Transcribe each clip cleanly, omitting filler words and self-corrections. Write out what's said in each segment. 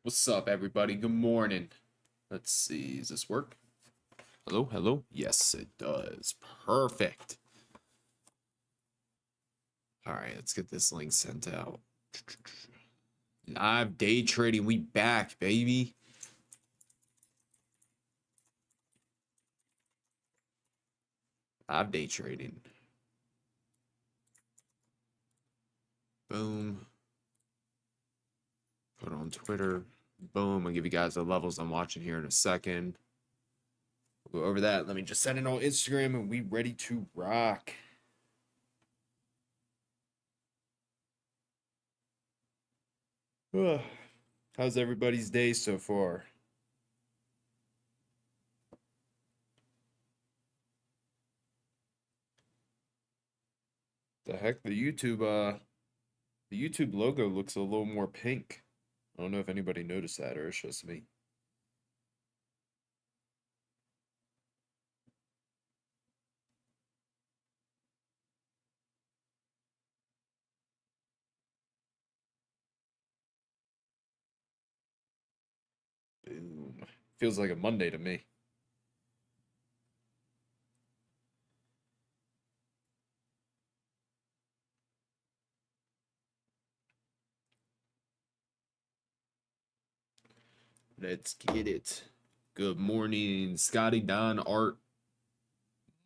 What's up, everybody? Good morning. Let's see. Does this work? Hello? Hello? Yes, it does. Perfect. All right, let's get this link sent out. Live day trading. We back, baby. Live day trading. Boom. Put it on Twitter. Boom. I'll give you guys the levels I'm watching here in a second. We'll go over that. Let me just send it on Instagram and we ready to rock. How's everybody's day so far? The heck, the YouTube logo looks a little more pink. I don't know if anybody noticed that or it's just me. Boom. Feels like a Monday to me. Let's get it. Good morning, Scotty, Don, Art,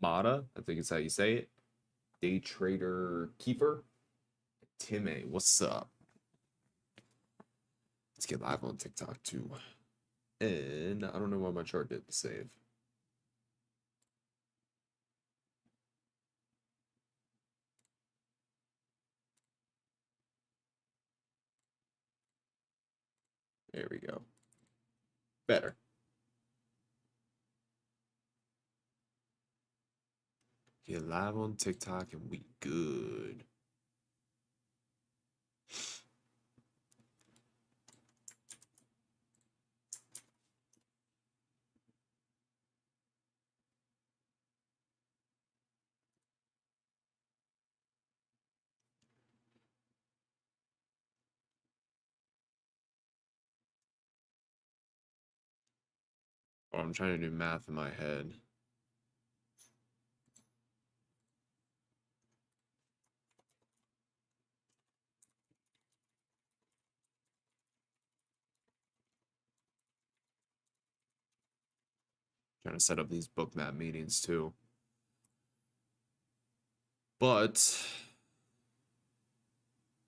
Mata. I think it's how you say it. Day Trader Keeper. Tim A. What's up? Let's get live on TikTok too. And I don't know why my chart didn't save. There we go. Better. Get live on TikTok and we good. Oh, I'm trying to do math in my head. Trying to set up these bookmap meetings too. But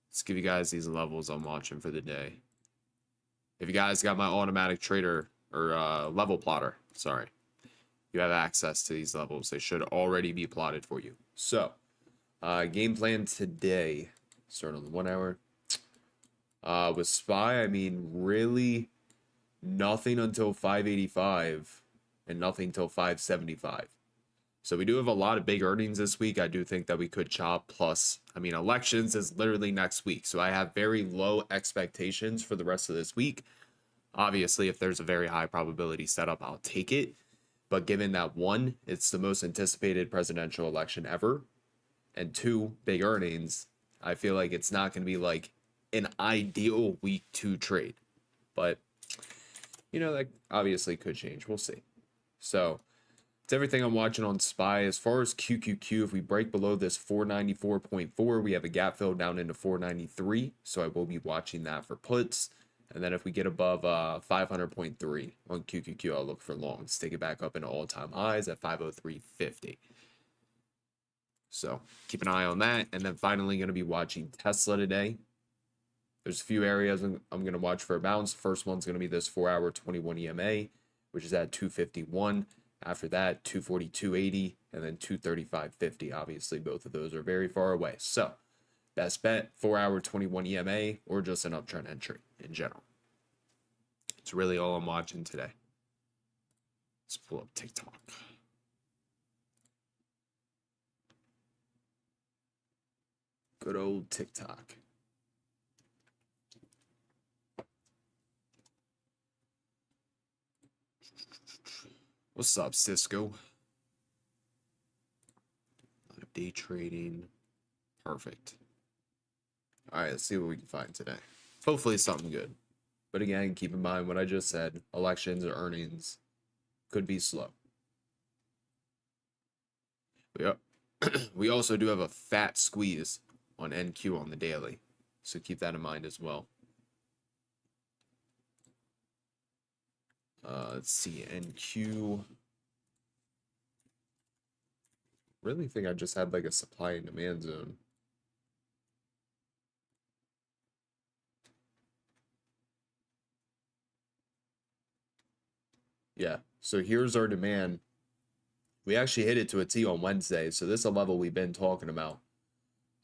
let's give you guys these levels I'm watching for the day. If you guys got my automatic trader or level plotter, sorry, you have access to these levels. They should already be plotted for you. So, game plan today, start on the 1 hour. With SPY, I mean, really nothing until 585 and nothing till 575. So we do have a lot of big earnings this week. I do think that we could chop. Plus, I mean, elections is literally next week. So I have very low expectations for the rest of this week. Obviously, if there's a very high probability setup, I'll take it. But given that one, it's the most anticipated presidential election ever, and two, big earnings, I feel like it's not going to be like an ideal week to trade. But, you know, that obviously could change. We'll see. So, it's everything I'm watching on SPY. As far as QQQ, if we break below this 494.4, we have a gap fill down into 493. So I will be watching that for puts. And then if we get above 500.3 on QQQ, I'll look for longs. Take it back up into all-time highs at 503.50. So keep an eye on that. And then finally going to be watching Tesla today. There's a few areas I'm going to watch for a bounce. First one's going to be this 4-hour 21 EMA, which is at 251. After that, 242.80 and then 235.50. Obviously, both of those are very far away. So, best bet, 4-hour 21 EMA or just an uptrend entry in general. It's really all I'm watching today. Let's pull up TikTok. Good old TikTok. What's up, Cisco? Live day trading. Perfect. All right, let's see what we can find today. Hopefully, it's something good. But again, keep in mind what I just said. Elections or earnings could be slow. Yep. We also do have a fat squeeze on NQ on the daily. So keep that in mind as well. Let's see, NQ. Really think I just had like a supply and demand zone. Yeah, so here's our demand. We actually hit it to a T on Wednesday, so this is a level we've been talking about.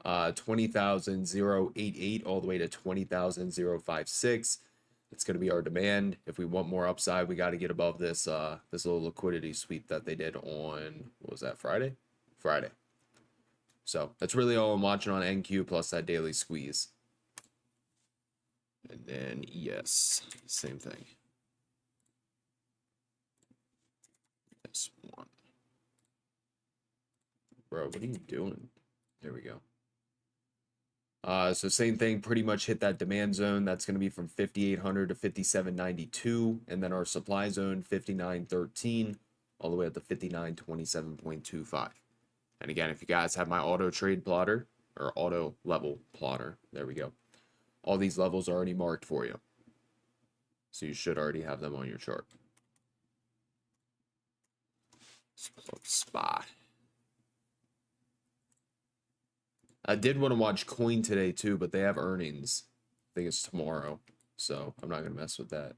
20,088 all the way to 20,056. It's going to be our demand. If we want more upside, we got to get above this this little liquidity sweep that they did on, what was that, Friday? Friday. So that's really all I'm watching on NQ plus that daily squeeze. And then ES, same thing. S1. Bro, what are you doing? There we go. So same thing, pretty much hit that demand zone. That's going to be from 5,800 to 5,792. And then our supply zone, 5,913, all the way up to 5,927.25. And again, if you guys have my auto trade plotter or auto level plotter, there we go. All these levels are already marked for you. So you should already have them on your chart. Spot. I did want to watch Coin today too, but they have earnings. I think it's tomorrow, so I'm not going to mess with that.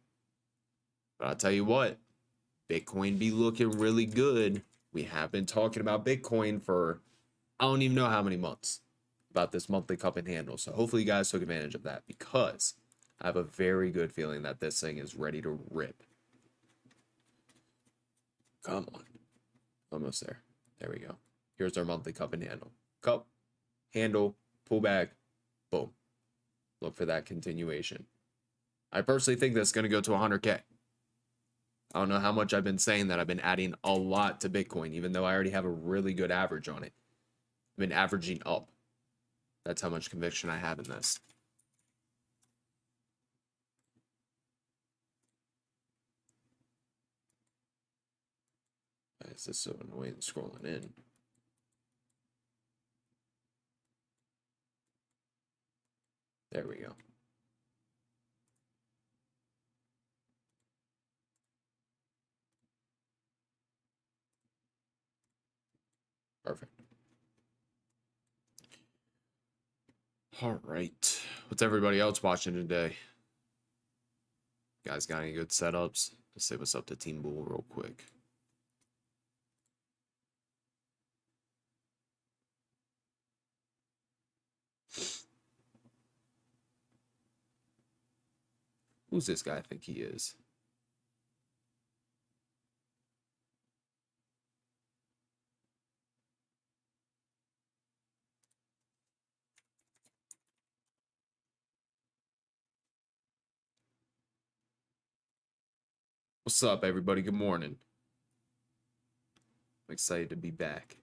But I'll tell you what, Bitcoin be looking really good. We have been talking about Bitcoin for I don't even know how many months about this monthly cup and handle. So hopefully you guys took advantage of that because I have a very good feeling that this thing is ready to rip. Come on. Almost there. There we go. Here's our monthly cup and handle. Cup, handle, pull back, boom. Look for that continuation. I personally think that's going to go to 100K. I don't know how much I've been saying that I've been adding a lot to Bitcoin, even though I already have a really good average on it. I've been averaging up. That's how much conviction I have in this. Why is this so annoying scrolling in? There we go. Perfect. All right. What's everybody else watching today? Guys got any good setups? Let's say what's up to Team Bull real quick. Who's this guy I think he is? What's up, everybody? Good morning. I'm excited to be back.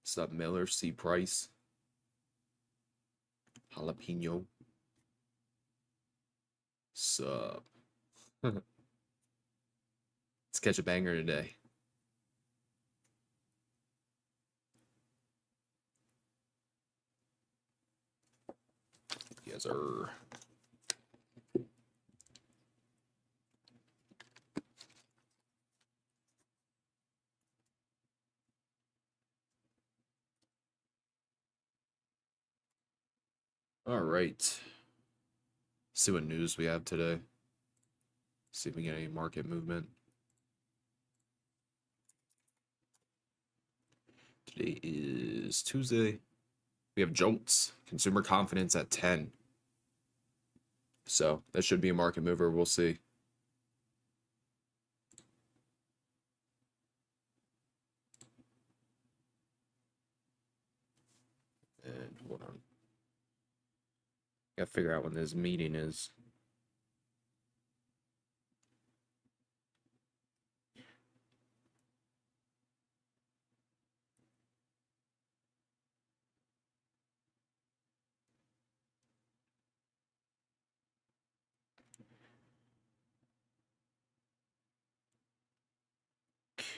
What's up, Miller? C. Price. Jalapeno. Sup? Let's catch a banger today. Yes, sir. All right. See what news we have today. See if we get any market movement. Today is Tuesday. We have JOLTS, consumer confidence at 10. So that should be a market mover. We'll see. And hold on. Gotta figure out when this meeting is.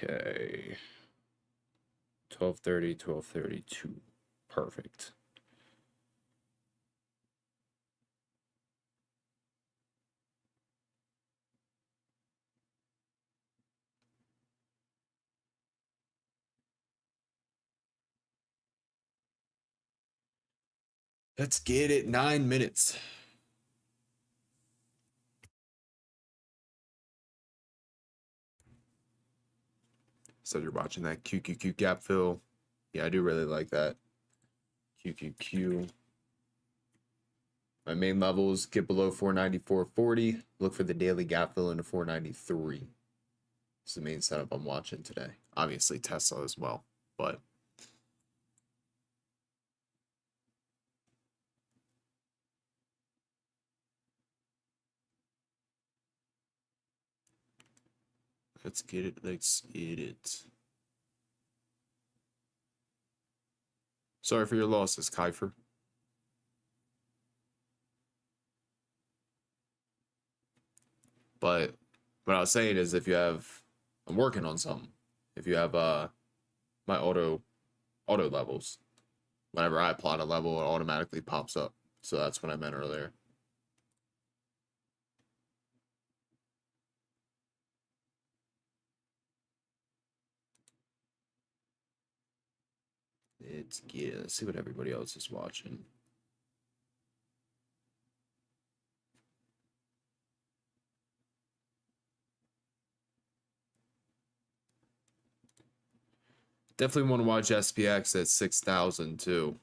Okay. 12:30, 12:32. Perfect. Let's get it. 9 minutes. So you're watching that QQQ gap fill. Yeah, I do really like that. QQQ. My main levels get below 494.40. Look for the daily gap fill into 493. It's the main setup I'm watching today. Obviously Tesla as well, but let's get it. Let's get it. Sorry for your losses, Kiefer. But what I was saying is if you have, I'm working on something. If you have my auto levels, whenever I plot a level, it automatically pops up. So that's what I meant earlier. Let's see what everybody else is watching. Definitely want to watch SPX at 6,000 too.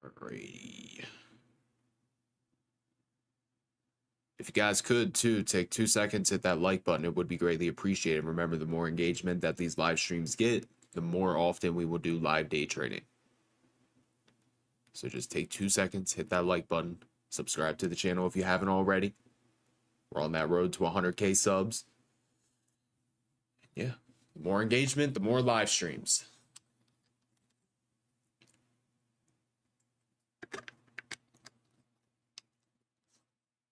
Alrighty. If you guys could too, take 2 seconds, hit that like button. It would be greatly appreciated. Remember, the more engagement that these live streams get, the more often we will do live day trading. So just take 2 seconds, hit that like button, subscribe to the channel if you haven't already. We're on that road to 100K subs. Yeah, the more engagement, the more live streams.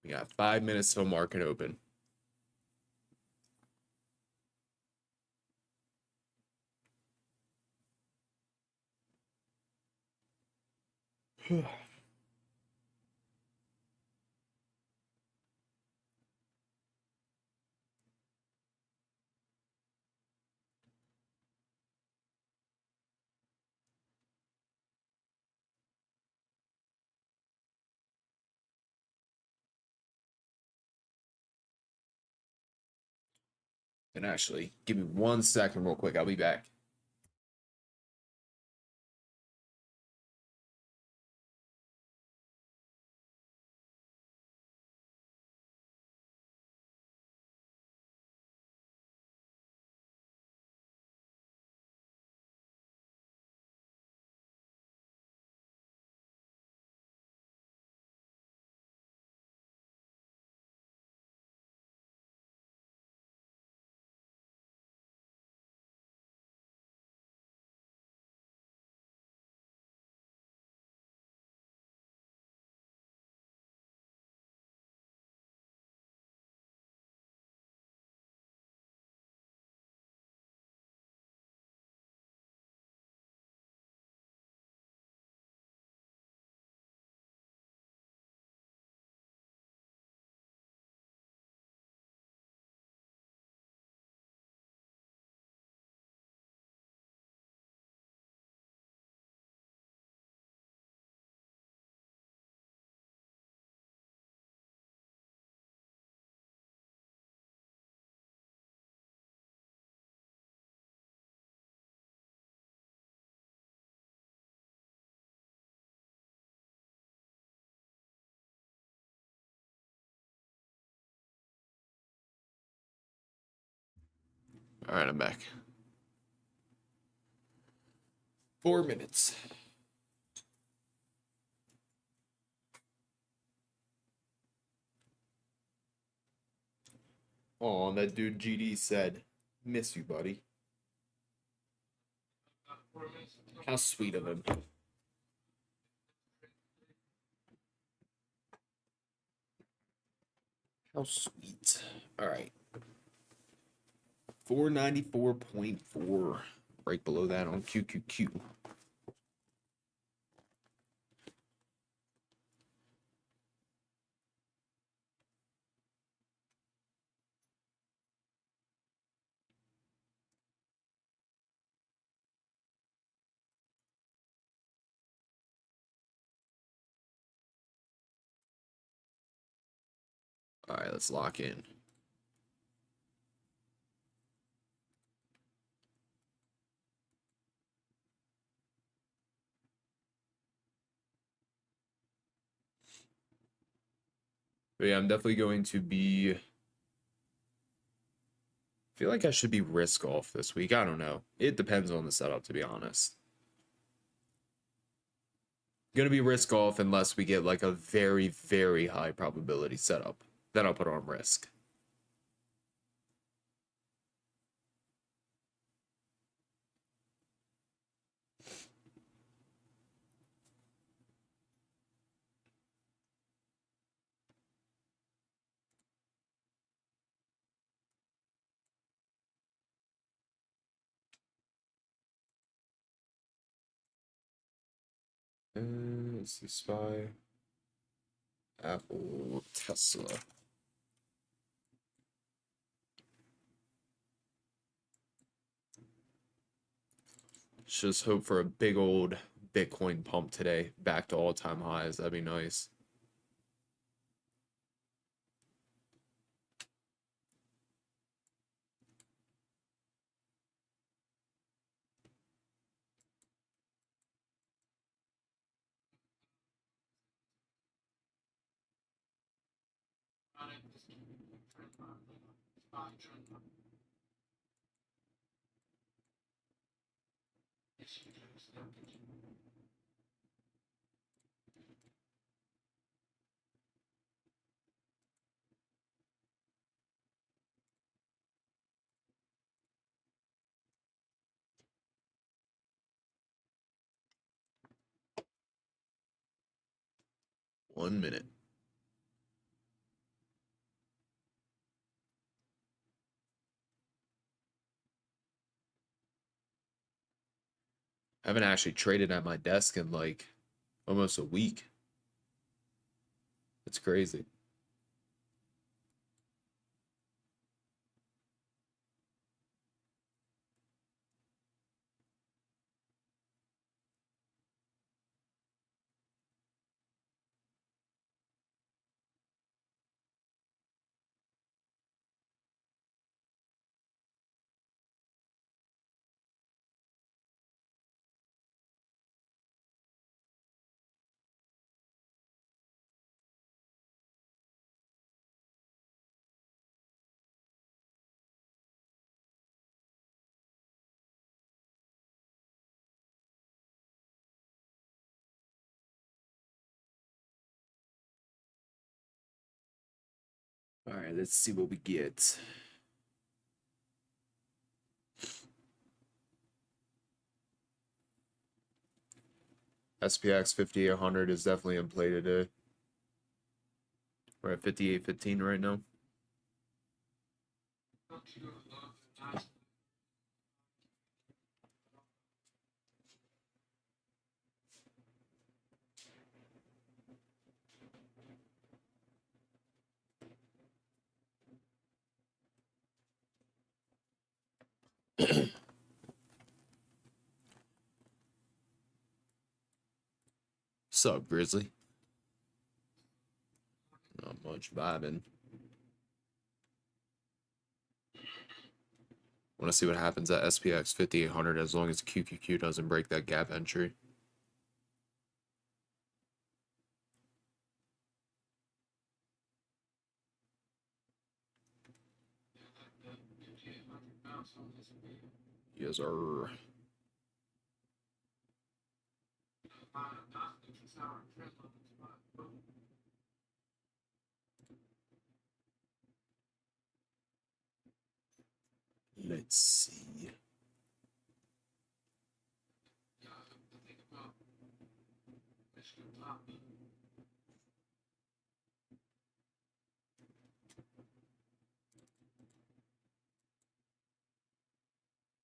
We got 5 minutes till market open. And actually, give me 1 second real quick. I'll be back. All right, I'm back. 4 minutes. Oh, that dude GD said, "Miss you, buddy." How sweet of him. How sweet. All right. 494.4. Right below that on QQQ. All right, let's lock in. But yeah, I'm definitely going to be. I feel like I should be risk off this week. I don't know. It depends on the setup, to be honest. Gonna be risk off unless we get like a very, very high probability setup. Then I'll put on risk. Let's see, SPY, Apple, Tesla. Just hope for a big old Bitcoin pump today, back to all-time highs. That'd be nice. One minute. I haven't actually traded at my desk in like almost a week. It's crazy. All right, let's see what we get. SPX 5800 is definitely in play today. We're at 58.15 right now. Sup, Grizzly? Not much vibing. Want to see what happens at SPX 5800 as long as QQQ doesn't break that gap entry. Yes, sir. Let's see.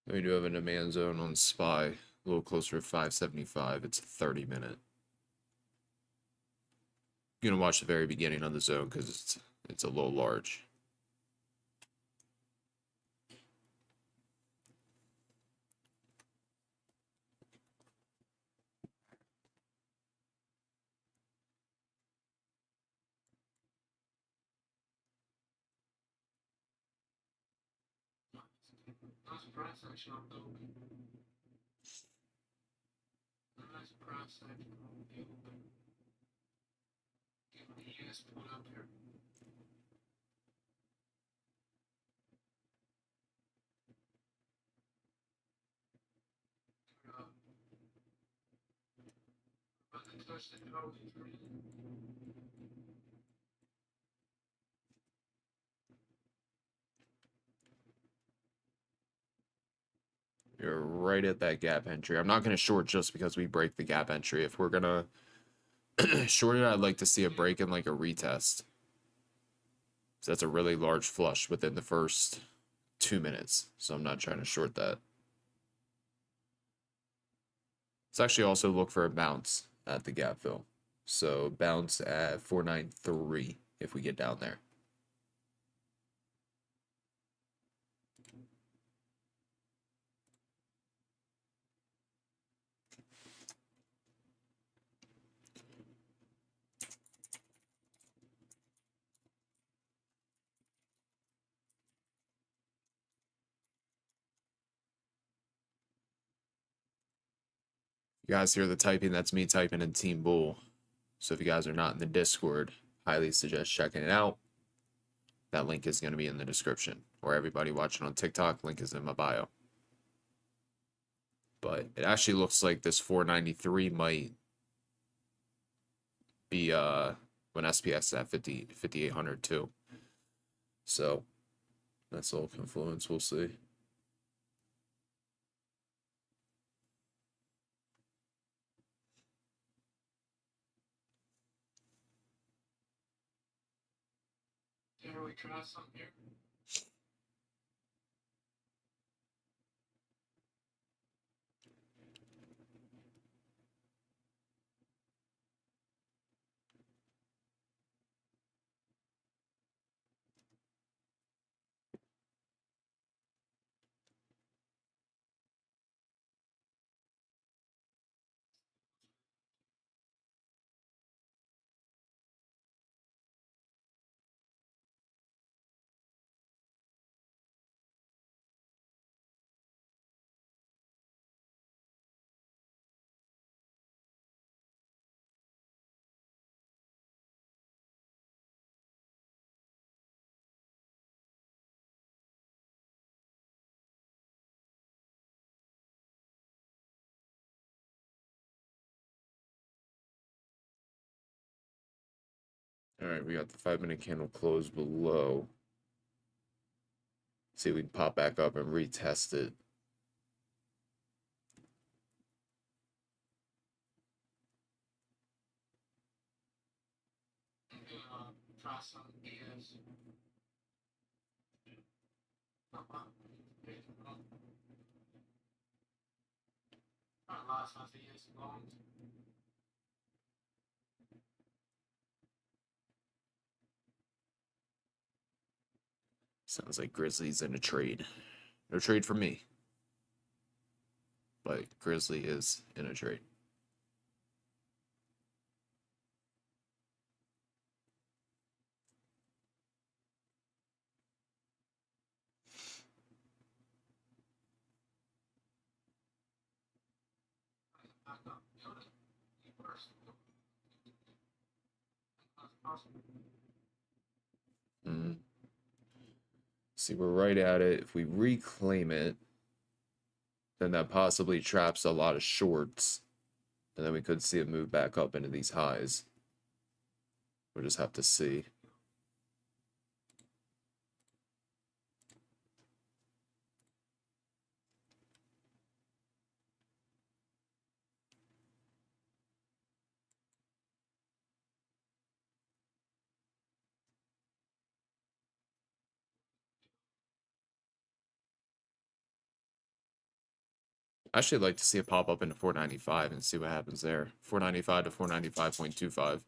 We do have a demand zone on SPY, a little closer to 575. It's a 30-minute. You're gonna watch the very beginning of the zone because it's a little large. You're right at that gap entry. I'm not going to short just because we break the gap entry. If we're going to short it, I'd like to see a break in like a retest. So that's a really large flush within the first 2 minutes. So I'm not trying to short that. Let's actually also look for a bounce at the gap fill. So bounce at 493 if we get down there. You guys hear the typing? That's me typing in Team Bull. So if you guys are not in the Discord, highly suggest checking it out. That link is going to be in the description. Or everybody watching on TikTok, link is in my bio. But it actually looks like this 493 might be when SPX at 5800 too. So that's all confluence. We'll see. Dare we try something here? All right, we got the 5-minute candle close below. See if we can pop back up and retest it. Try something because last time he is long. Sounds like Grizzly's in a trade. No trade for me. But Grizzly is in a trade. See, we're right at it. If we reclaim it, then that possibly traps a lot of shorts. And then we could see it move back up into these highs. We'll just have to see. I actually like to see it pop up into 495 and see what happens there. 495 to 495.25.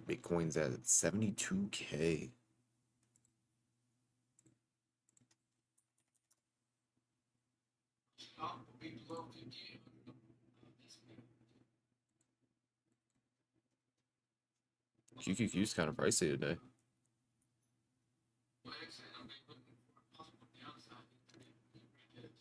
Bitcoin's at 72K. Stock will be below 58 on this video. QQQ's kind of pricey today. Like I said, I'm looking for a possible downside. It is.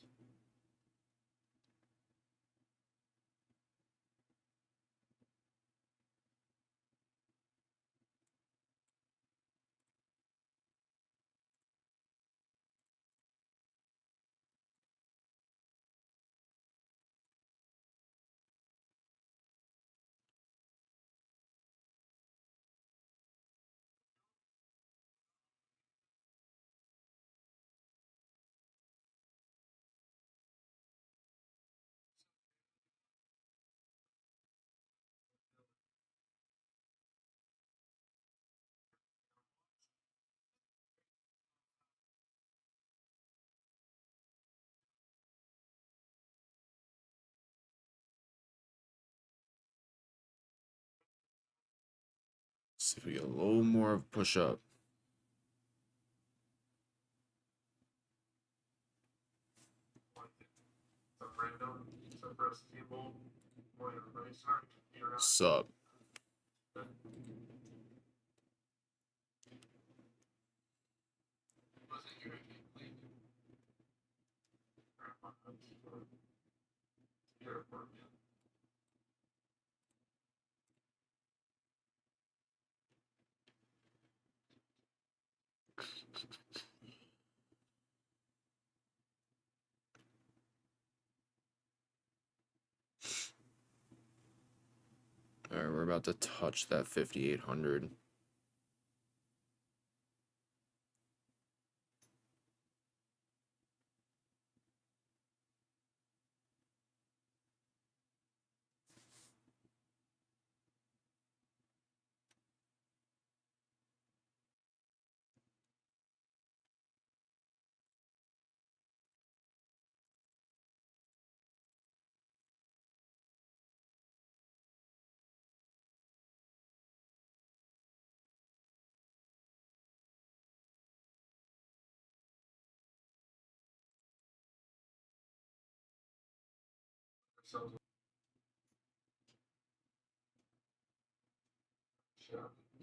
See if we get a little more of push up. Sup? Wasn't your leaving? All right, we're about to touch that 5,800. So,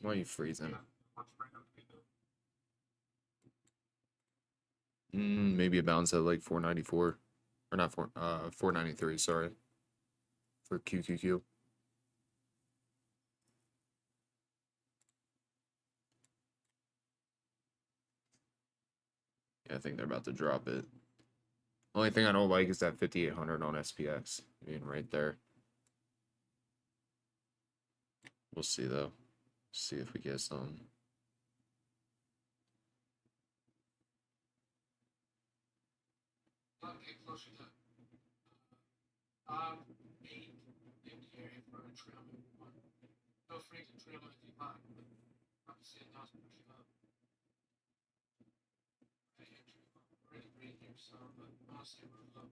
Why are you freezing? Maybe a bounce at like 494. Or not 493, sorry. For QQQ. Yeah, I think they're about to drop it. Only thing I don't like is that 5,800 on SPX. I mean, right there. We'll see, though. See if we get some. okay, closer to 8 in the area for a trail one. Feel free to trail if you like, but I'm saying not to push up. Already great here, so, but honestly, we're low.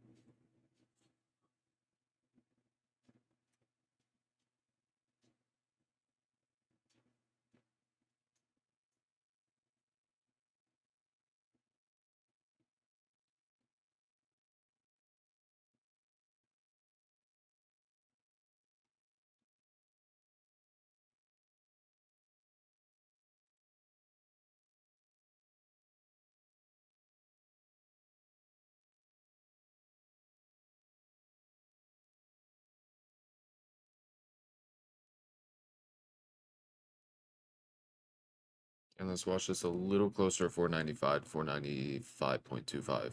And let's watch this a little closer. 495, 495.25.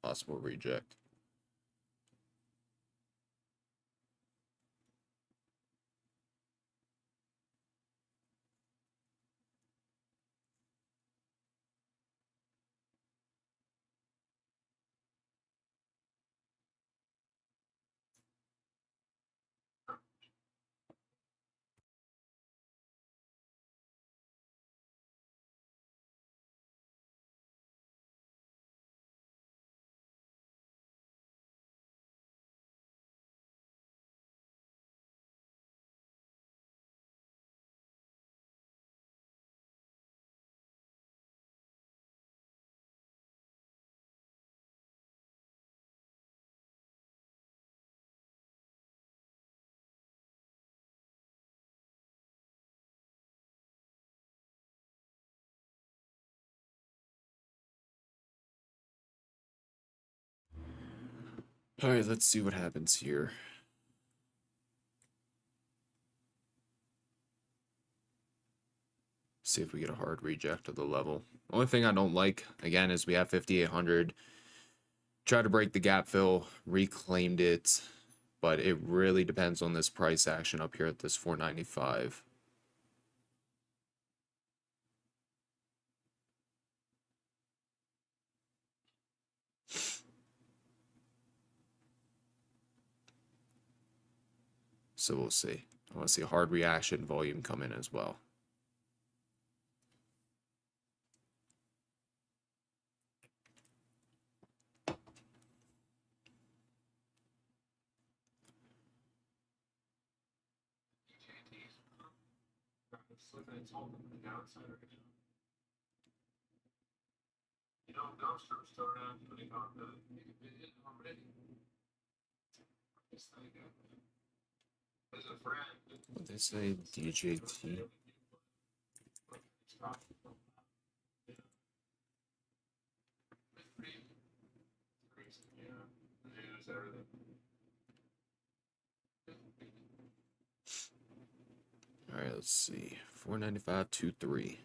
Possible reject. All right, let's see what happens here. See if we get a hard reject of the level. Only thing I don't like, again, is we have 5,800. Tried to break the gap fill, reclaimed it, but it really depends on this price action up here at this 495. So we'll see. I want to see a hard reaction volume come in as well. It's all on the downside right now. You know, dumpster started out putting on the it already. It's like as a friend. What they say, DJT. All right, let's see. 495.23.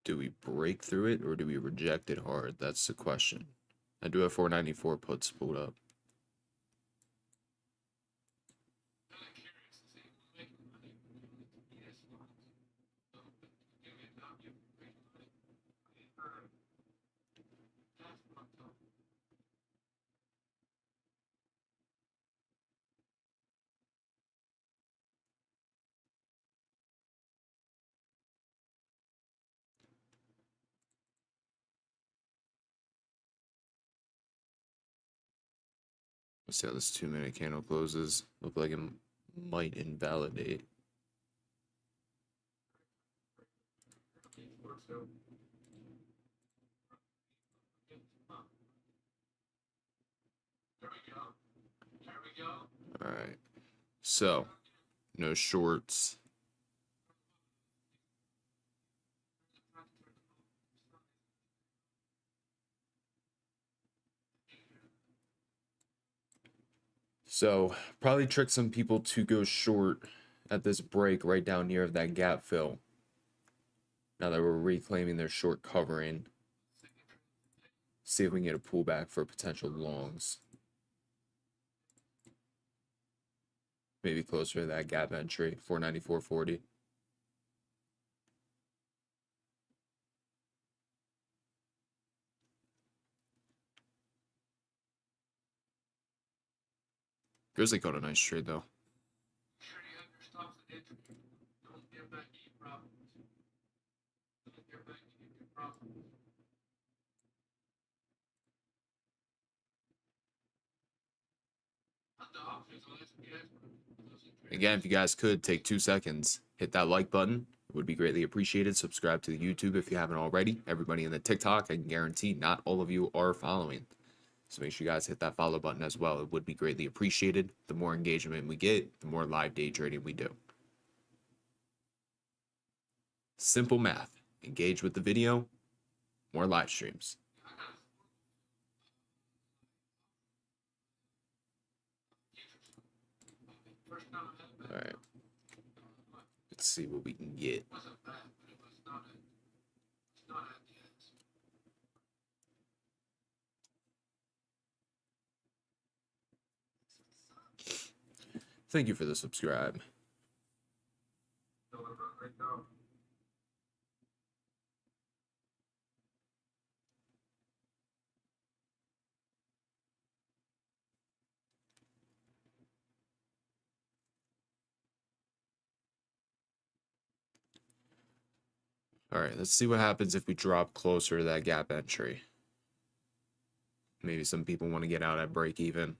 Do we break through it or do we reject it hard? That's the question. I do have 494 puts pulled up. Let's see how this 2-minute candle closes. Look like it might invalidate. All right. So, no shorts. So, probably trick some people to go short at this break right down near that gap fill. Now that we're reclaiming their short covering. See if we can get a pullback for potential longs. Maybe closer to that gap entry, 494.40. Grizzly caught a nice trade though. Again, if you guys could take 2 seconds, hit that like button. It would be greatly appreciated. Subscribe to the YouTube if you haven't already. Everybody in the TikTok, I can guarantee not all of you are following. So make sure you guys hit that follow button as well. It would be greatly appreciated. The more engagement we get, the more live day trading we do. Simple math. Engage with the video, more live streams. All right. Let's see what we can get. Thank you for the subscribe. All right, let's see what happens if we drop closer to that gap entry. Maybe some people want to get out at break even.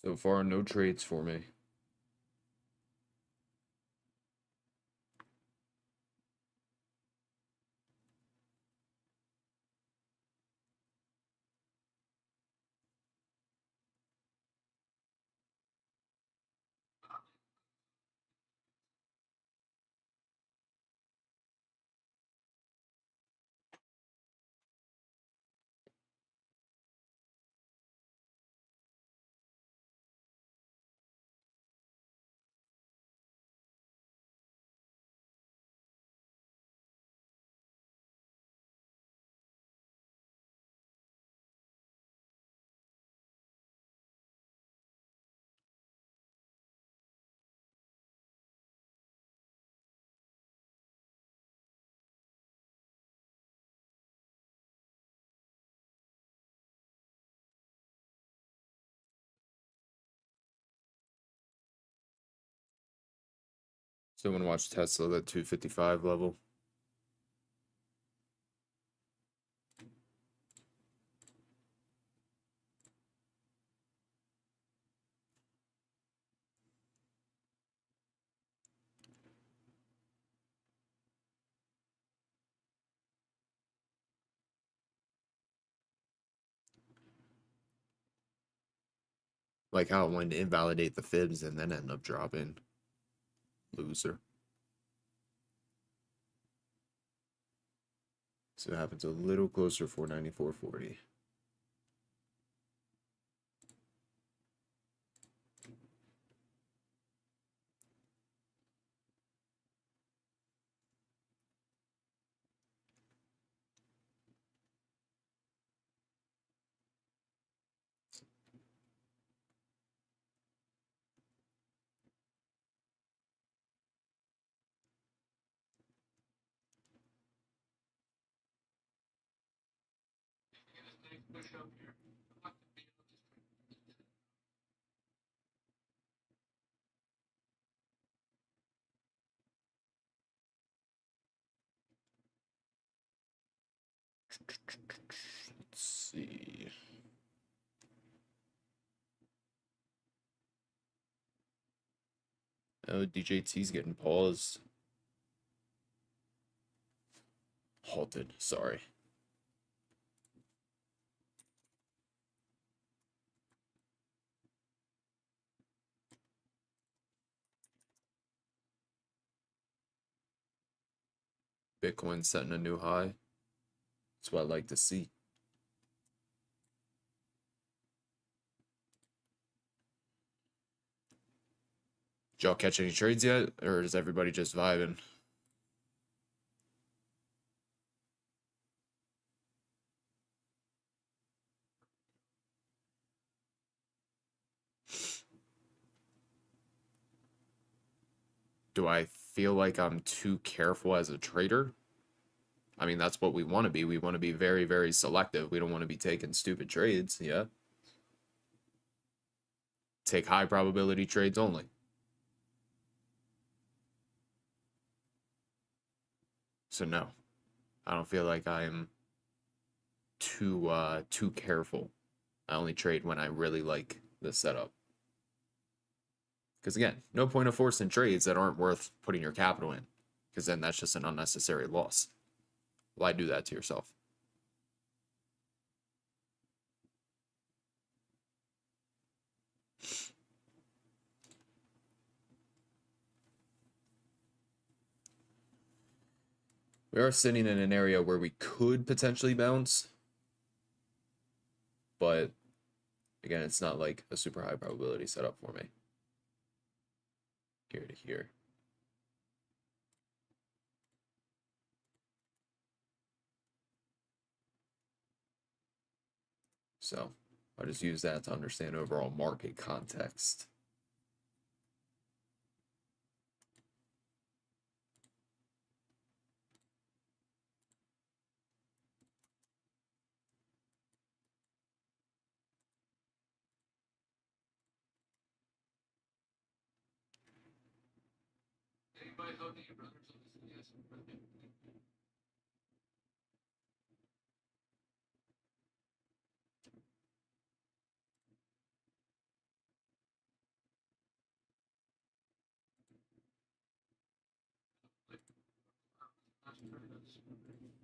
So far, no trades for me. So I want to watch Tesla at 255 level. Like how it went to invalidate the fibs and then end up dropping. Loser. So it happens a little closer, 494.40. Let's see. Oh, DJT's getting paused. Halted, sorry. Bitcoin setting a new high. That's what I like to see. Did y'all catch any trades yet, or is everybody just vibing? Do I feel like I'm too careful as a trader? I mean, that's what we want to be. We want to be very, very selective. We don't want to be taking stupid trades. Yeah. Take high probability trades only. So no, I don't feel like I'm too careful. I only trade when I really like the setup. Because again, no point of forcing trades that aren't worth putting your capital in, because then that's just an unnecessary loss. Why do that to yourself? We are sitting in an area where we could potentially bounce, but again, it's not like a super high probability setup for me. Here to here. So I just use that to understand overall market context. Anybody talk to your brothers on this? Yes, brother.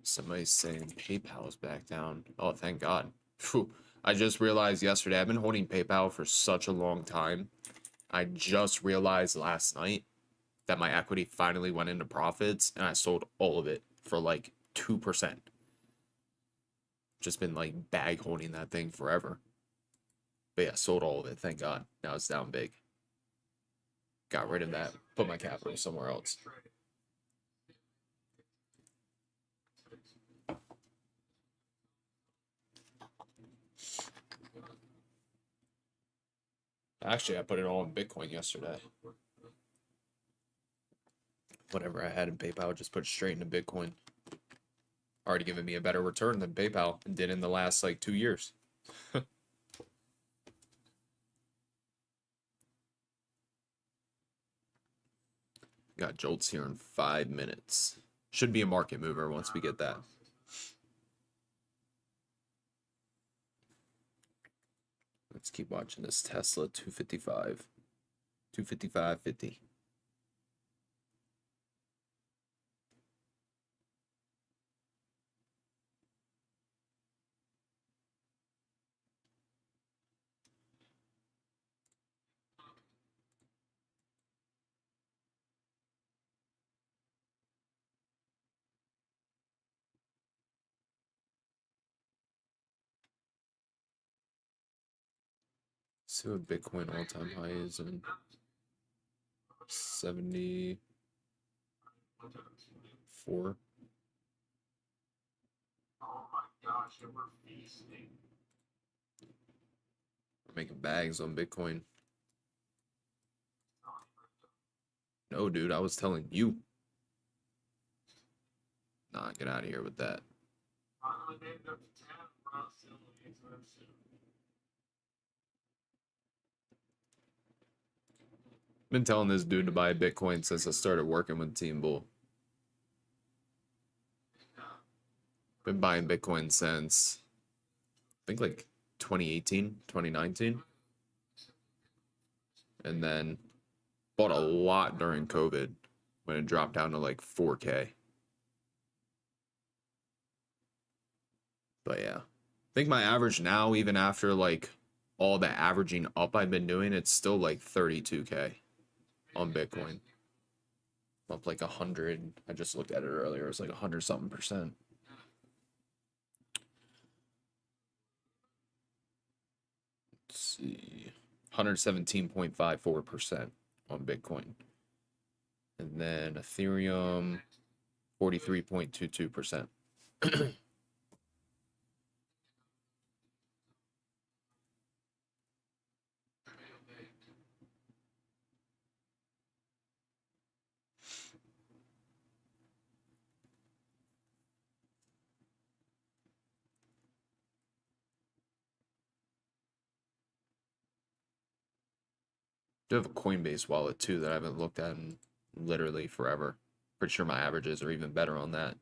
Somebody's saying PayPal is back down. Oh, thank God. Phew. I just realized yesterday, I've been holding PayPal for such a long time. I just realized last night that my equity finally went into profits and I sold all of it for like 2%. Just been like bag holding that thing forever. But yeah, sold all of it. Thank God. Now it's down big. Got rid of that. Put my capital somewhere else. Actually, I put it all in Bitcoin yesterday. Whatever I had in PayPal, just put straight into Bitcoin. Already giving me a better return than PayPal did in the last like 2 years. Got JOLTS here in 5 minutes. Should be a market mover once we get that. Let's keep watching this Tesla 255. 255.50. See what Bitcoin all-time high is in 74. Oh my gosh, we're feasting. We're making bags on Bitcoin. No, dude, I was telling you. Nah, get out of here with that. Finally made it up to 10. We're not selling anytime soon. Been telling this dude to buy Bitcoin since I started working with Team Bull. Been buying Bitcoin since I think like 2018, 2019. And then bought a lot during COVID when it dropped down to like 4K. But yeah, I think my average now, even after like all the averaging up I've been doing, it's still like 32K on Bitcoin. Up like 100. I just looked at it earlier. It's like 100 something percent. Let's see. 117.54%. on Bitcoin. And then Ethereum, 43.22%. Do have a Coinbase wallet too that I haven't looked at in literally forever. Pretty sure my averages are even better on that.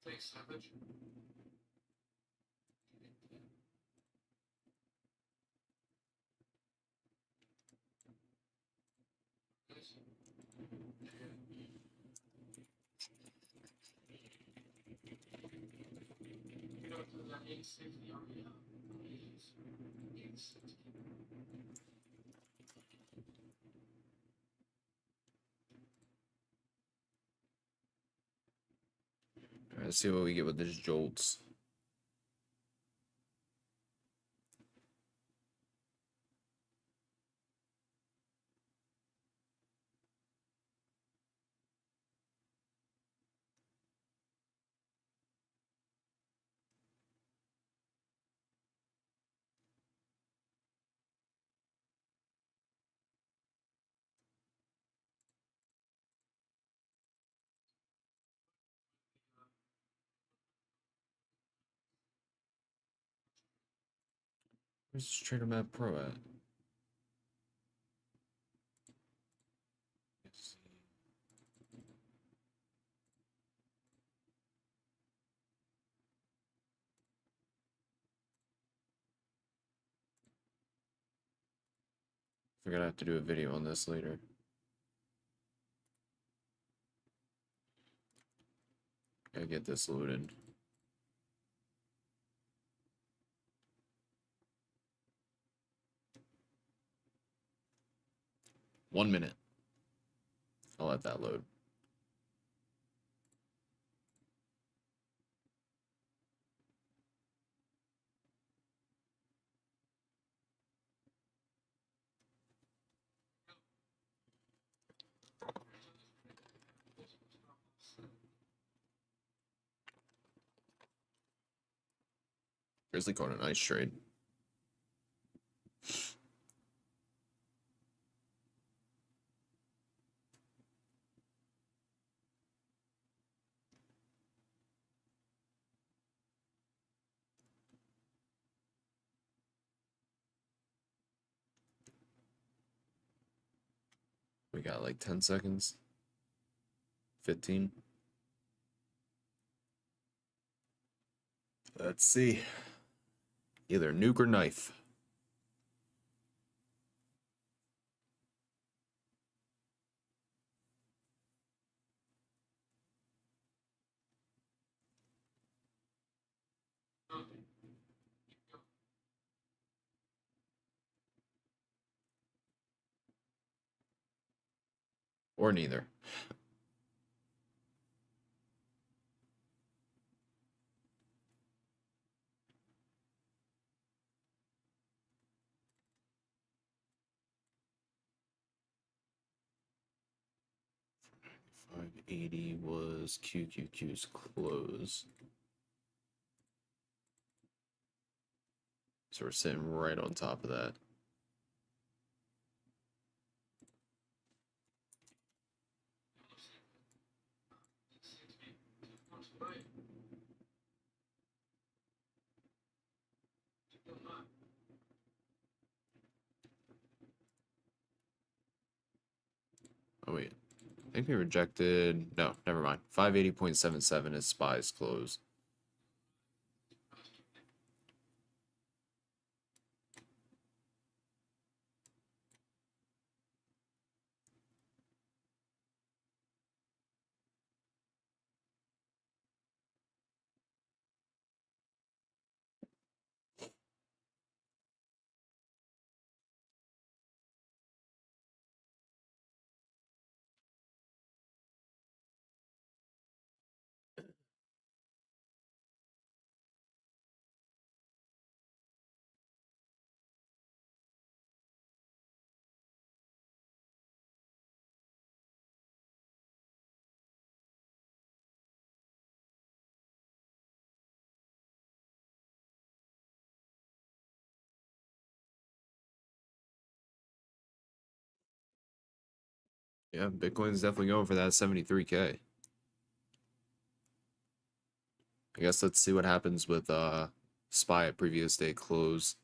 Thanks, Savage. You know, to that 860 on the 860. All right, let's see what we get with this JOLTS. Where's Trader Map Pro at? Let's see. We're gonna have to do a video on this later. Gotta get this loaded. One minute. I'll let that load. Grizzly caught a nice trade. We got like 10 seconds. 15. Let's see. Either nuke or knife. Or neither. $580 was QQQ's close. So we're sitting right on top of that. Oh wait, I think we rejected. No, never mind. 580.77 is SPY's close. Yeah, Bitcoin's definitely going for that 73K. I guess let's see what happens with SPY at previous day close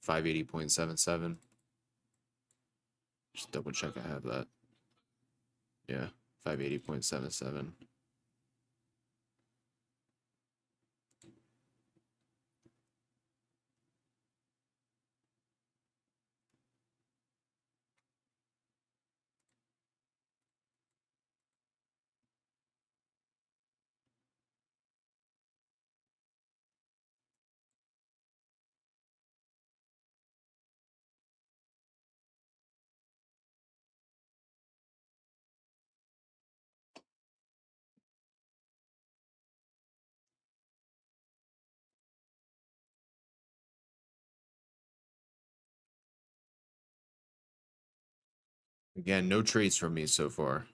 580.77. Just double check I have that. Yeah, 580.77. Again, no trades from me so far.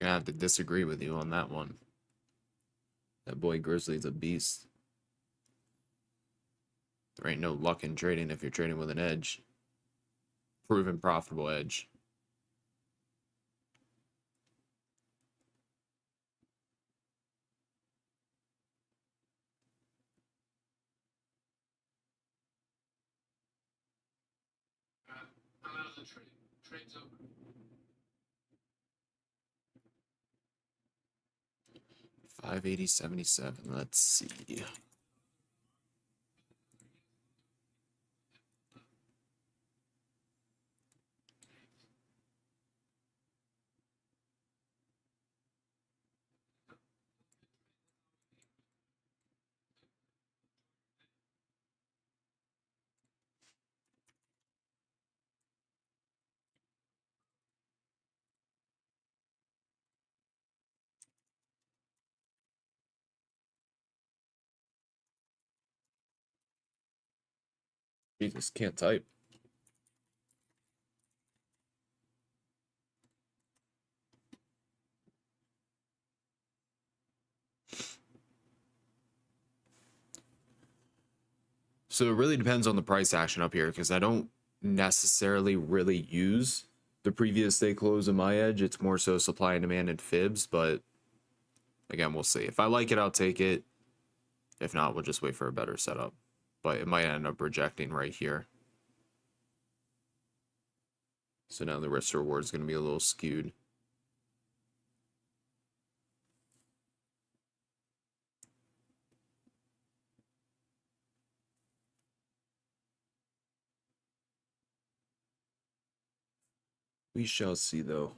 Gonna have to disagree with you on that one. That boy Grizzly's a beast. There ain't no luck in trading if you're trading with an edge. Proven profitable edge. I'm out of the trade. Trade's over. 580.77. Let's see. Jesus, can't type. So it really depends on the price action up here because I don't necessarily really use the previous day close in my edge. It's more so supply and demand and fibs, but again, we'll see. If I like it, I'll take it. If not, we'll just wait for a better setup. But it might end up rejecting right here. So now the risk reward is going to be a little skewed. We shall see, though.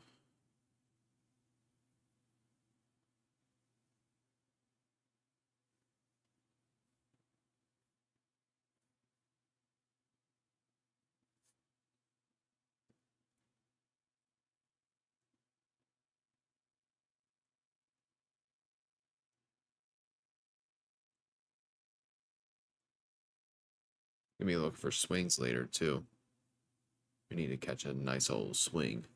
Gonna be looking for swings later, too. We need to catch a nice old swing.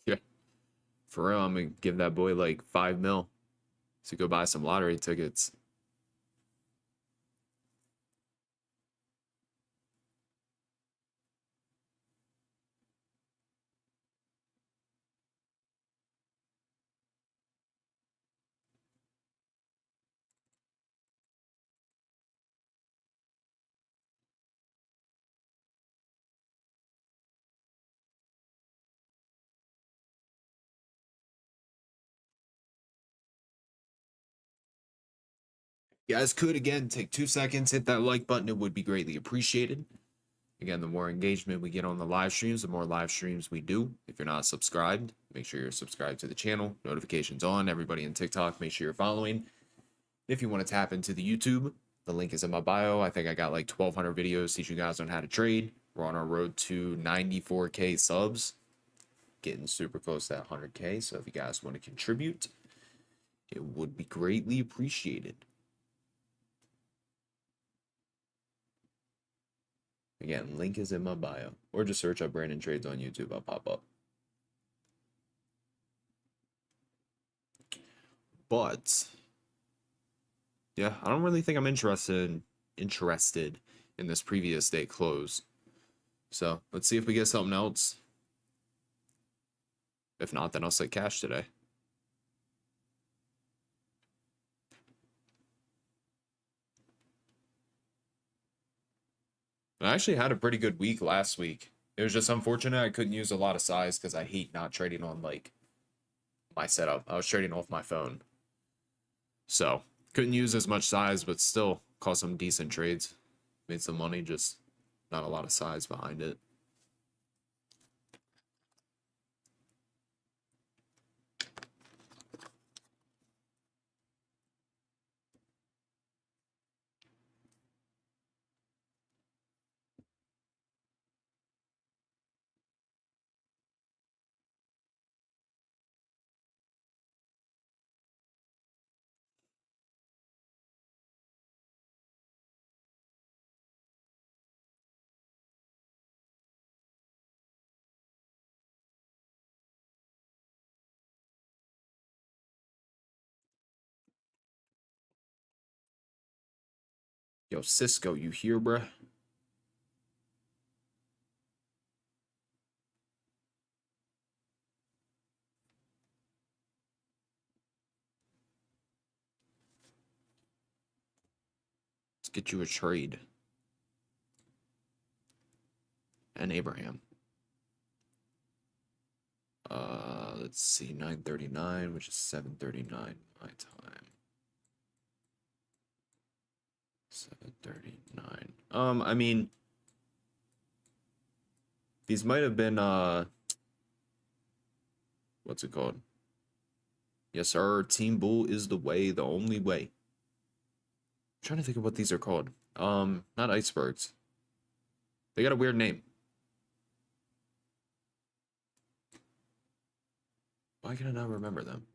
Yeah. For real, I'm gonna give that boy like 5 mil to go buy some lottery tickets. You guys could, again, take 2 seconds, hit that like button. It would be greatly appreciated. Again, the more engagement we get on the live streams, the more live streams we do. If you're not subscribed, make sure you're subscribed to the channel. Notifications on. Everybody in TikTok, make sure you're following. If you want to tap into the YouTube, the link is in my bio. I think I got like 1,200 videos teaching you guys on how to trade. We're on our road to 94K subs. Getting super close to that 100K. So if you guys want to contribute, it would be greatly appreciated. Again, link is in my bio. Or just search up Brandon Trades on YouTube. I'll pop up. But yeah, I don't really think I'm interested in this previous day close. So let's see if we get something else. If not, then I'll set cash today. I actually had a pretty good week last week. It was just unfortunate I couldn't use a lot of size because I hate not trading on like my setup. I was trading off my phone. So couldn't use as much size, but still caught some decent trades. Made some money, just not a lot of size behind it. Yo, Cisco, you here, bruh? Let's get you a trade. And Abraham. Let's see, 9:39, which is 7:39 my time. 7:39. I mean, these might have been what's it called? Yes, sir. Team Bull is the way, the only way. I'm trying to think of what these are called. Not icebergs. They got a weird name. Why can I not remember them?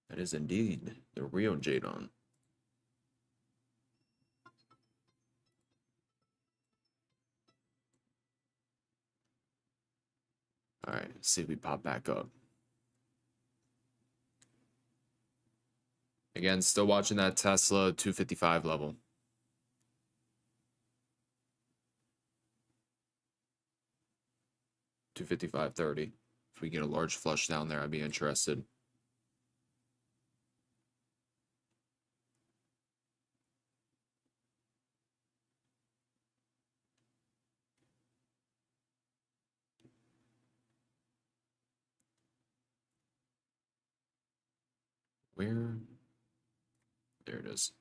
That is indeed the real Jadon. All right, let's see if we pop back up. Again, still watching that Tesla 255 level. 255.30. If we get a large flush down there, I'd be interested. Where? There it is.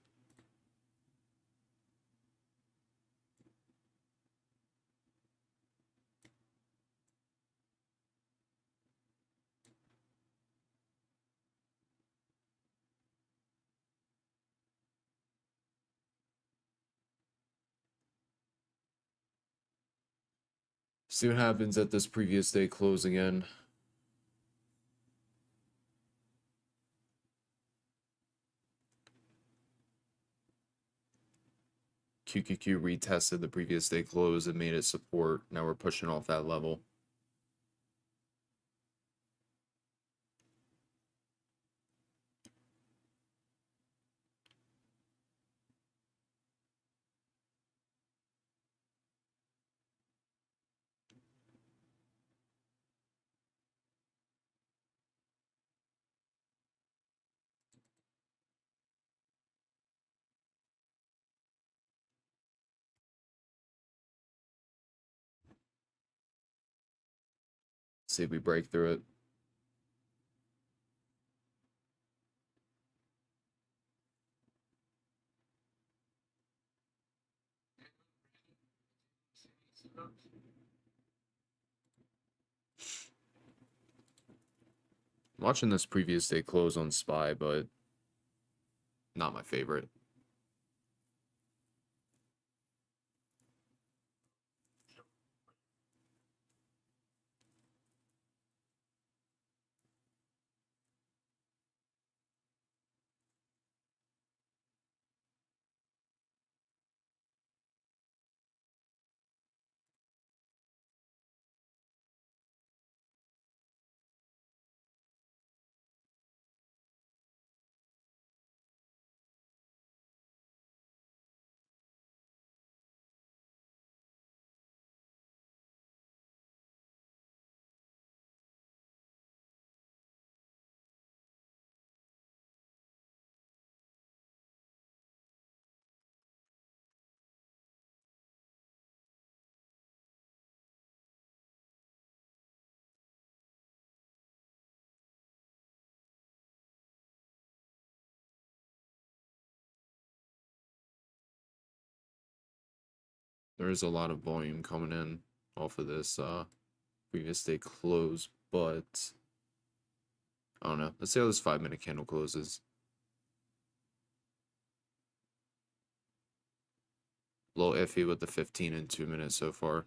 See what happens at this previous day close again. QQQ retested the previous day close and made it support. Now we're pushing off that level. See if we break through it. I'm watching this previous day close on SPY, but not my favorite. There's a lot of volume coming in off of this previous day close, but I don't know. Let's see how this 5-minute candle closes. A little iffy with the 15 and 2 minutes so far.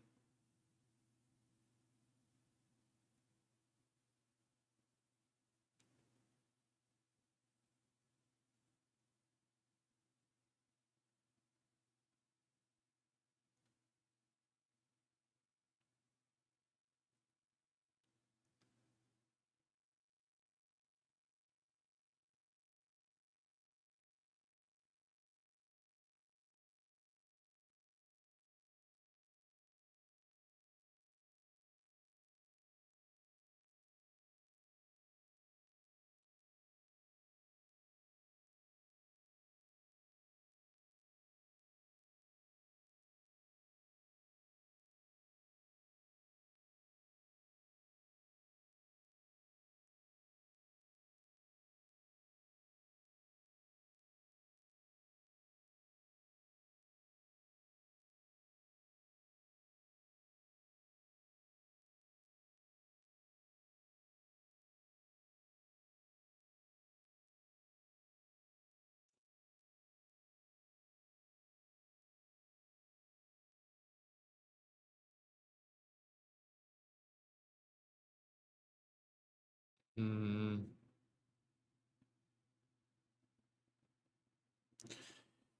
Hmm.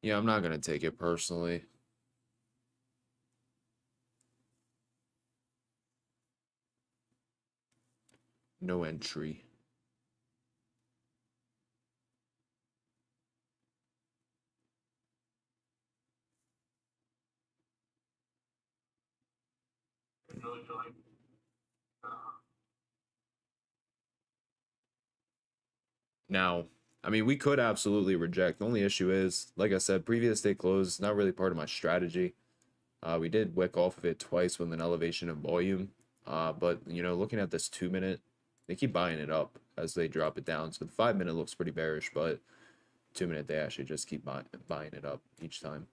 Yeah, I'm not going to take it personally. No entry. Really feel like, Now, I mean, we could absolutely reject. The only issue is, like I said, previous day close, not really part of my strategy. We did wick off of it twice with an elevation of volume. But, you know, looking at this 2-minute, they keep buying it up as they drop it down. So the 5-minute looks pretty bearish, but 2-minute, they actually just keep buying it up each time.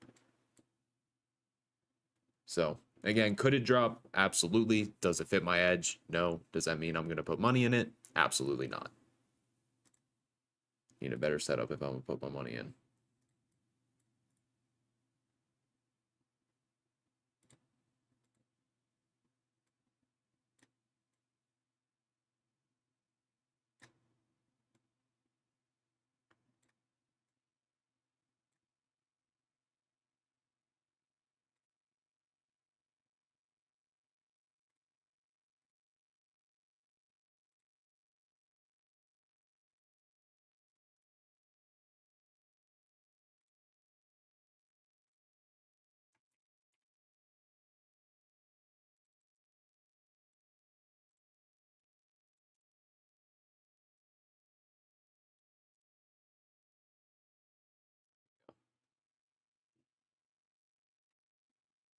So, again, could it drop? Absolutely. Does it fit my edge? No. Does that mean I'm going to put money in it? Absolutely not. Need a better setup if I'm going to put my money in.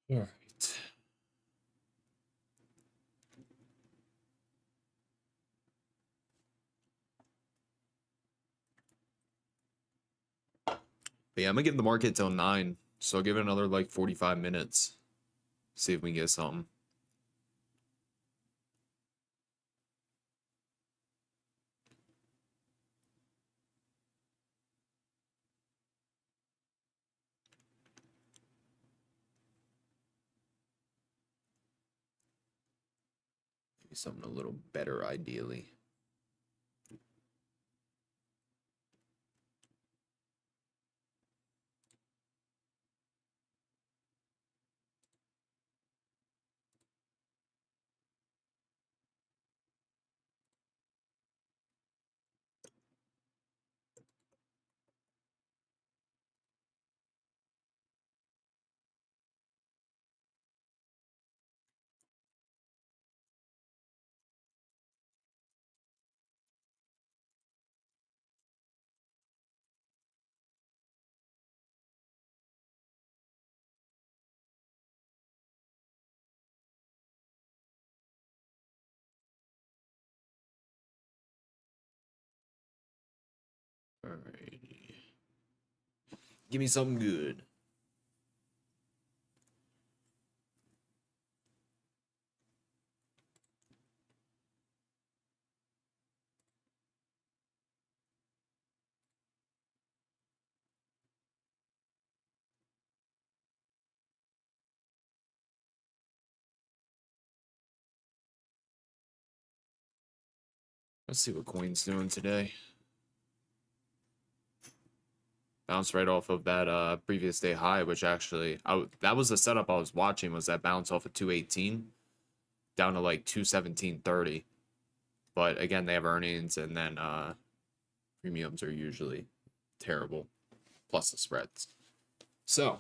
All right. But yeah, I'm gonna give the market till 9, so I'll give it another like 45 minutes. See if we can get something. Maybe something a little better, ideally. Alrighty. Give me something good. Let's see what coin's doing today. Bounced right off of that previous day high, which actually that was the setup I was watching, was that bounce off of 218 down to like 217.30. But again, they have earnings, and then premiums are usually terrible, plus the spreads. So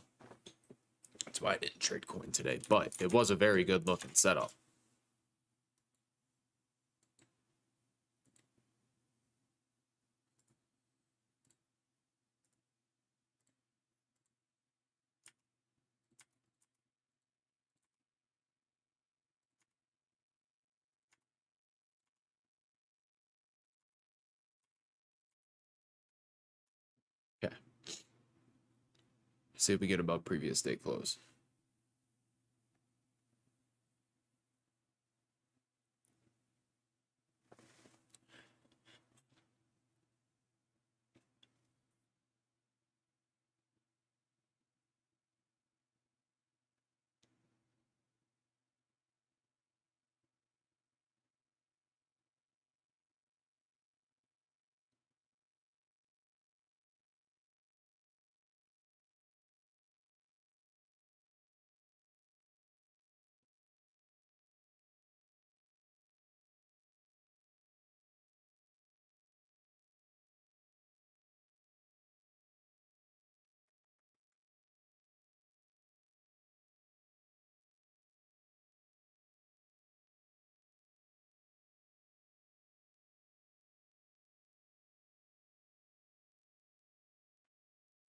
that's why I didn't trade coin today. But it was a very good looking setup. Okay. See if we get above previous day close.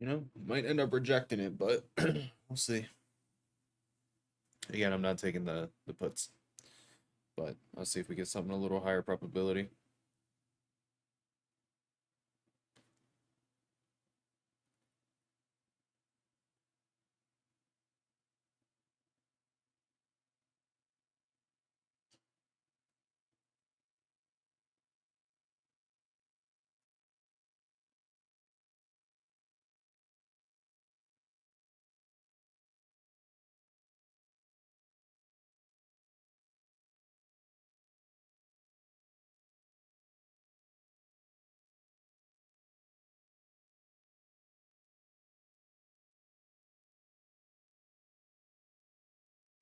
You know, might end up rejecting it, but we'll see. Again, I'm not taking the puts, but I'll see if we get something a little higher probability.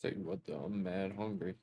Tell you what, though, I'm mad hungry.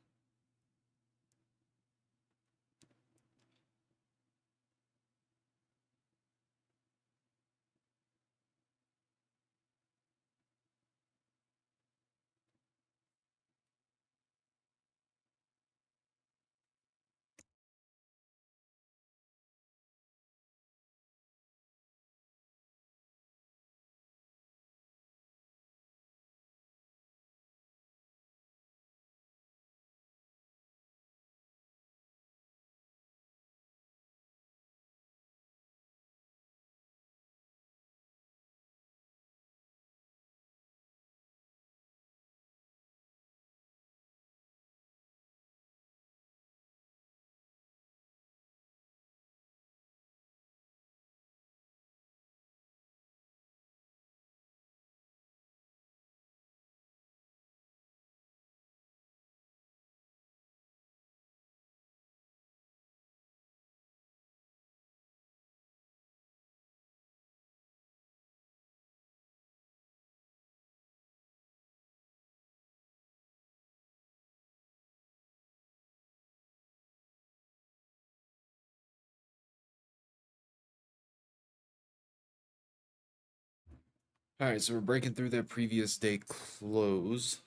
All right, so we're breaking through that previous day close.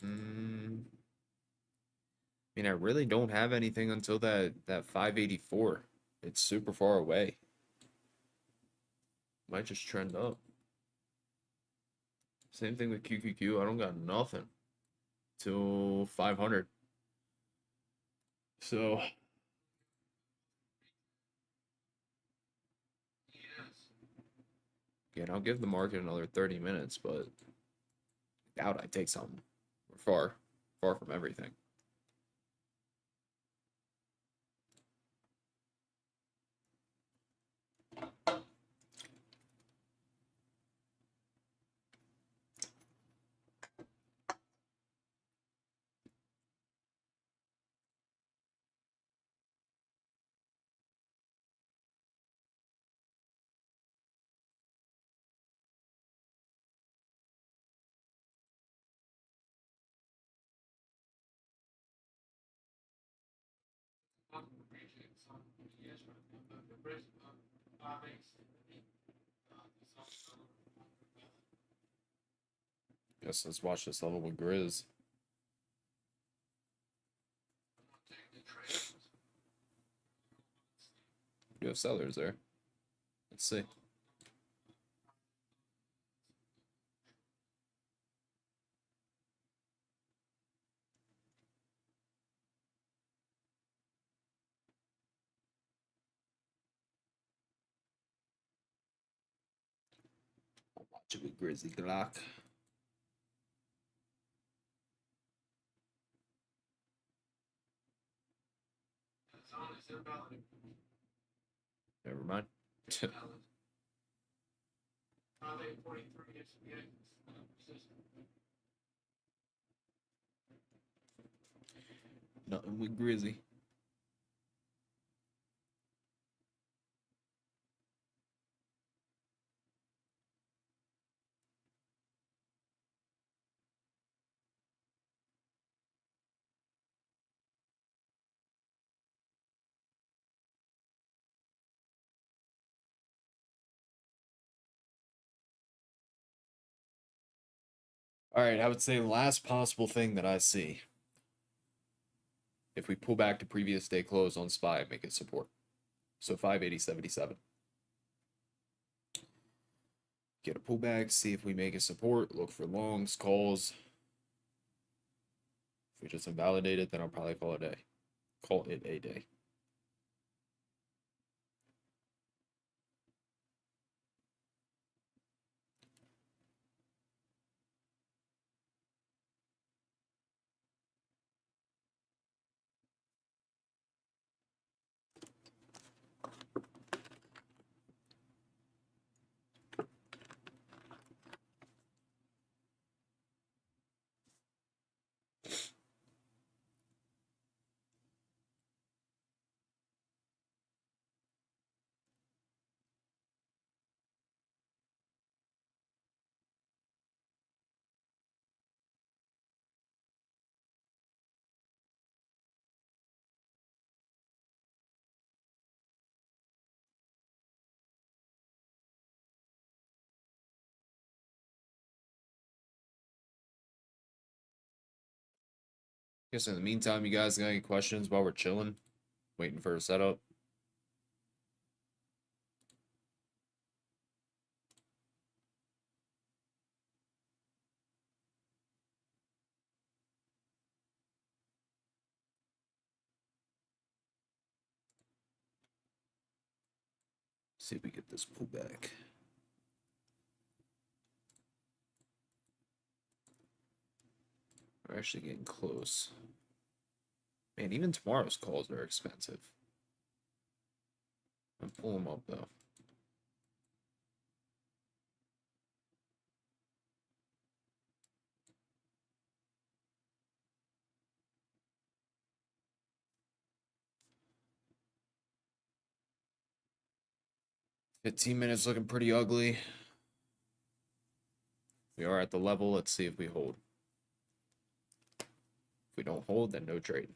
I mean, I really don't have anything until that 584. It's super far away. Might just trend up. Same thing with QQQ. I don't got nothing till 500. So, Yes. again, I'll give the market another 30 minutes, but I doubt I take something. We're far from everything. One appreciate some yes, but the rest makes Guess let's watch this level with Grizz. take the trade. You have sellers there. Let's see. I'll watch it with Grizzly Glock. As long as they're valid. Never mind. Valid. 543 is the persistent. Nothing with Grizzy. All right, I would say last possible thing that I see. If we pull back to previous day close on SPY, make it support. So 580.77. Get a pullback, see if we make a support, look for longs, calls. If we just invalidate it, then I'll probably call it a day. Guess in the meantime, you guys got any questions while we're chilling, waiting for a setup? See if we get this pullback. We're actually getting close. Man, even tomorrow's calls are expensive. I'm pulling them up though. Fifteen minutes looking pretty ugly. We are at the level. Let's see if we hold. If we don't hold, then no trade.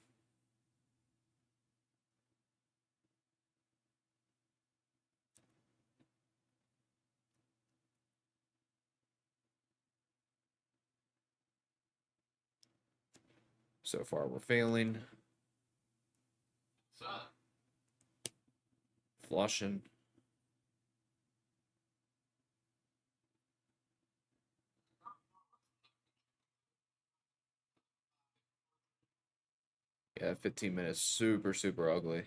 So far, we're failing. What's up? Flushing. Yeah, 15 minutes, super, super ugly.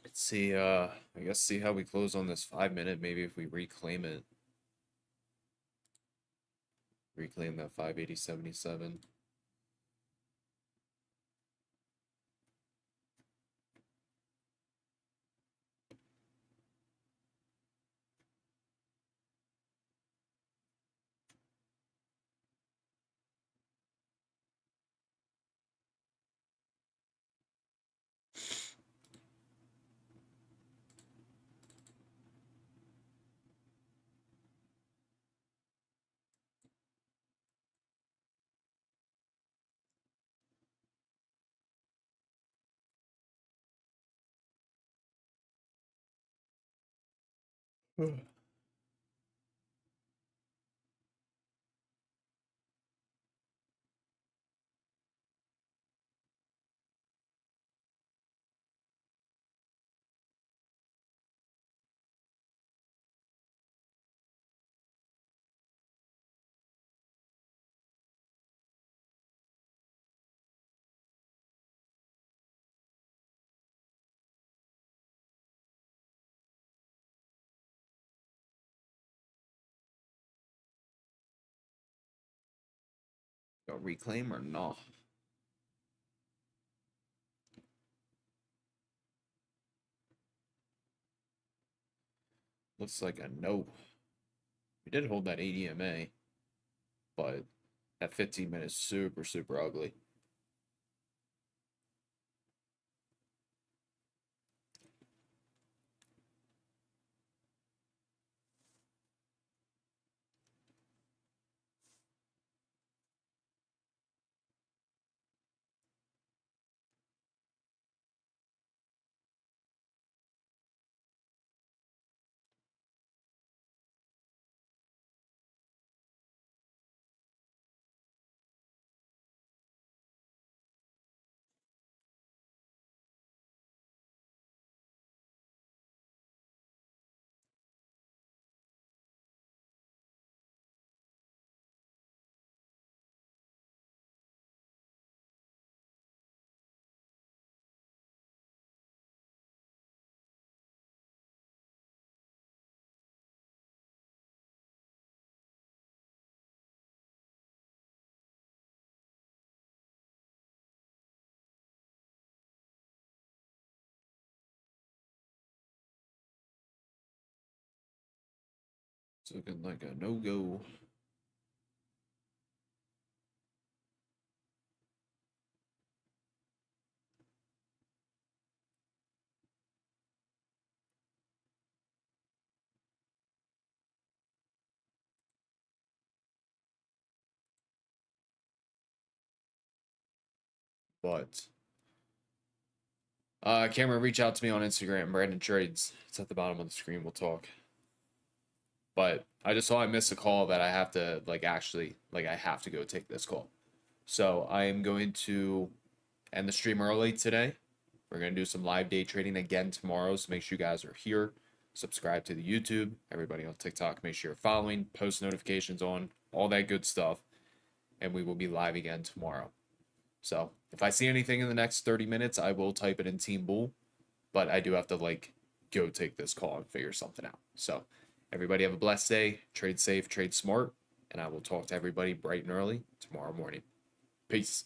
Let's see, I guess see how we close on this 5 minute, maybe if we reclaim it. Reclaim that 580.77. Go reclaim or no? Looks like a no. We did hold that 80 MA, but that 15 minutes super, super ugly. It's looking like a no-go. But Cameron, reach out to me on Instagram, Brandon Trades. It's at the bottom of the screen. We'll talk. But I just saw I missed a call that I have to I have to go take this call. So I am going to end the stream early today. We're gonna do some live day trading again tomorrow. So make sure you guys are here. Subscribe to the YouTube. Everybody on TikTok, make sure you're following, post notifications on, all that good stuff. And we will be live again tomorrow. So if I see anything in the next 30 minutes, I will type it in Team Bull. But I do have to go take this call and figure something out. So everybody have a blessed day. Trade safe, trade smart. And I will talk to everybody bright and early tomorrow morning. Peace.